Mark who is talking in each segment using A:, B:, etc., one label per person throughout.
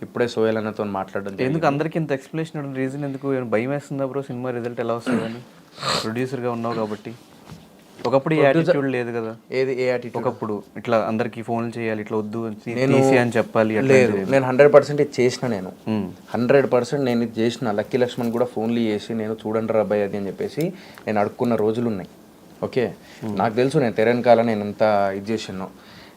A: ఇప్పుడే సోహెల్ అన్నతో మాట్లాడడం
B: ఎందుకు
A: జరిగింది.
B: అందరికి ఇంత ఎక్స్ప్లెనేషన్ రీజన్ ఎందుకు? ఏమైనా భయం వేస్తుందా బ్రో సినిమా రిజల్ట్ ఎలా వస్తుందని? ప్రొడ్యూసర్గా ఉన్నావు కాబట్టి. ఒకప్పుడు ఈ యాటిట్యూడ్ లేదు కదా.
A: ఏది ఏ యాటిట్యూడ్?
B: ఒకప్పుడు ఇట్లా అందరికి ఫోన్లు చేయాలి, ఇట్లా వద్దు
A: నేను
B: తీసి అని చెప్పాలి.
A: లేదు, నేను 100% ఇది చేసిన. నేను 100% నేను ఇది చేసిన. లక్కీ లక్ష్మణ్ కూడా ఫోన్లు చేసి నేను చూడండి రా అబ్బాయి అది అని చెప్పేసి నేను అడుక్కున్న రోజులు ఉన్నాయి. ఓకే, నాకు తెలుసు నేను తెరనకాల నేను ఎంత ఇది చేసినాను.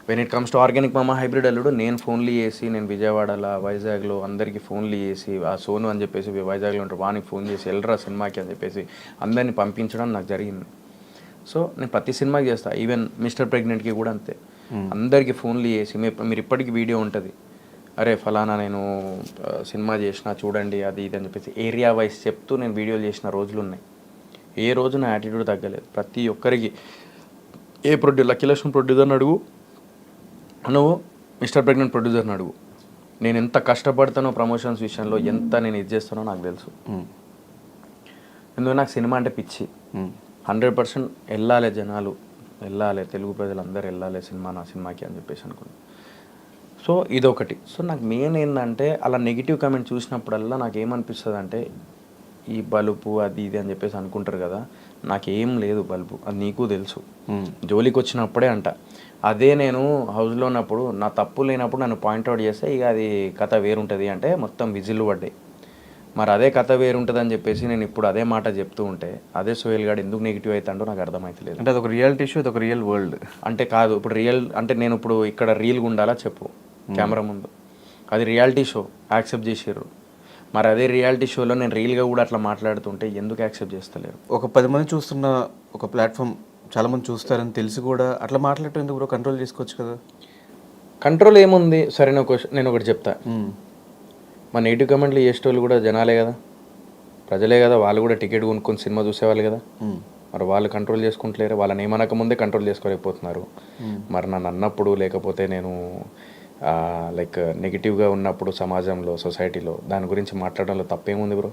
A: When it comes to organic మామ హైబ్రిడ్ అల్లుడు, నేను ఫోన్లు చేసి నేను విజయవాడలో వైజాగ్లో అందరికీ ఫోన్లు చేసి ఆ సోను అని చెప్పేసి వైజాగ్లో ఉంటారు వానికి ఫోన్ చేసి వెళ్ళరా సినిమాకి అని చెప్పేసి అందరినీ పంపించడం నాకు జరిగింది. సో నేను ప్రతి సినిమాకి చేస్తాను. ఈవెన్ మిస్టర్ ప్రెగ్నెంట్కి కూడా అంతే. అందరికీ ఫోన్లు చేసి మీరు ఇప్పటికీ వీడియో ఉంటుంది, అరే ఫలానా నేను సినిమా చేసిన చూడండి అది ఇది అని చెప్పేసి ఏరియా వైజ్ చెప్తూ నేను వీడియోలు చేసిన రోజులు ఉన్నాయి. ఏ రోజు నా యాటిట్యూడ్ తగ్గలేదు. ప్రతి ఒక్కరికి లక్కీ లక్ష్మణ్ ప్రొడ్యూసర్ని అడుగు, నువ్వు మిస్టర్ ప్రెగ్నెంట్ ప్రొడ్యూసర్ని అడుగు, నేను ఎంత కష్టపడతానో ప్రమోషన్స్ విషయంలో, ఎంత నేను ఇది చేస్తానో నాకు తెలుసు. ఎందుకు నాకు సినిమా అంటే పిచ్చి. 100% వెళ్ళాలి, జనాలు వెళ్ళాలి, తెలుగు ప్రజలందరూ వెళ్ళాలి నా సినిమాకి అని చెప్పేసి అనుకున్నాను. సో ఇదొకటి. సో నాకు మెయిన్ ఏంటంటే అలా నెగిటివ్ కామెంట్ చూసినప్పుడల్లా నాకు ఏమనిపిస్తుంది అంటే ఈ బలుపు అది ఇది అని చెప్పేసి అనుకుంటారు కదా, నాకేం లేదు బల్బు, అది నీకు తెలుసు. జోలికి వచ్చినప్పుడే అంట. అదే నేను హౌస్లో ఉన్నప్పుడు నా తప్పు లేనప్పుడు నన్ను పాయింట్అవుట్ చేస్తే ఇక అది కథ వేరుంటుంది అంటే మొత్తం విజిల్లు పడ్డాయి. మరి అదే కథ వేరుంటుంది అని చెప్పేసి నేను ఇప్పుడు అదే మాట చెప్తూ ఉంటే అదే సోహెల్ గాడు ఎందుకు నెగిటివ్ అవుతాడో నాకు అర్థమవుతలేదు.
B: అంటే అదొక రియాలిటీ షో, అదొక రియల్ వరల్డ్
A: అంటే కాదు. ఇప్పుడు రియల్ అంటే నేను ఇప్పుడు ఇక్కడ రియల్గా ఉండాలా చెప్పు కెమెరా ముందు, అది రియాలిటీ షో యాక్సెప్ట్ చేసారు. మరి అదే రియాలిటీ షోలో నేను రియల్గా కూడా అట్లా మాట్లాడుతుంటే ఎందుకు యాక్సెప్ట్ చేస్తలేరు?
B: ఒక 10 మంది చూస్తున్న ఒక ప్లాట్ఫామ్ చాలామంది చూస్తారని తెలిసి కూడా అట్లా మాట్లాడటం ఎందుకు బ్రో? కంట్రోల్ చేసుకోవచ్చు కదా.
A: కంట్రోల్ ఏముంది? సరే నేను ఒకటి చెప్తా. మా నెగిటివ్ కమెంట్లు చేసేటోళ్ళు కూడా జనాలే కదా, ప్రజలే కదా, వాళ్ళు కూడా టికెట్ కొనుక్కొని సినిమా చూసేవాళ్ళు కదా. మరి వాళ్ళు కంట్రోల్ చేసుకుంటలేరు, వాళ్ళని ఏమనక ముందే కంట్రోల్ చేసుకోలేకపోతున్నారు. మరి నన్ను అన్నప్పుడు లేకపోతే నేను లైక్ నెగిటివ్గా ఉన్నప్పుడు సమాజంలో సొసైటీలో దాని గురించి మాట్లాడడంలో తప్పేముంది బ్రో?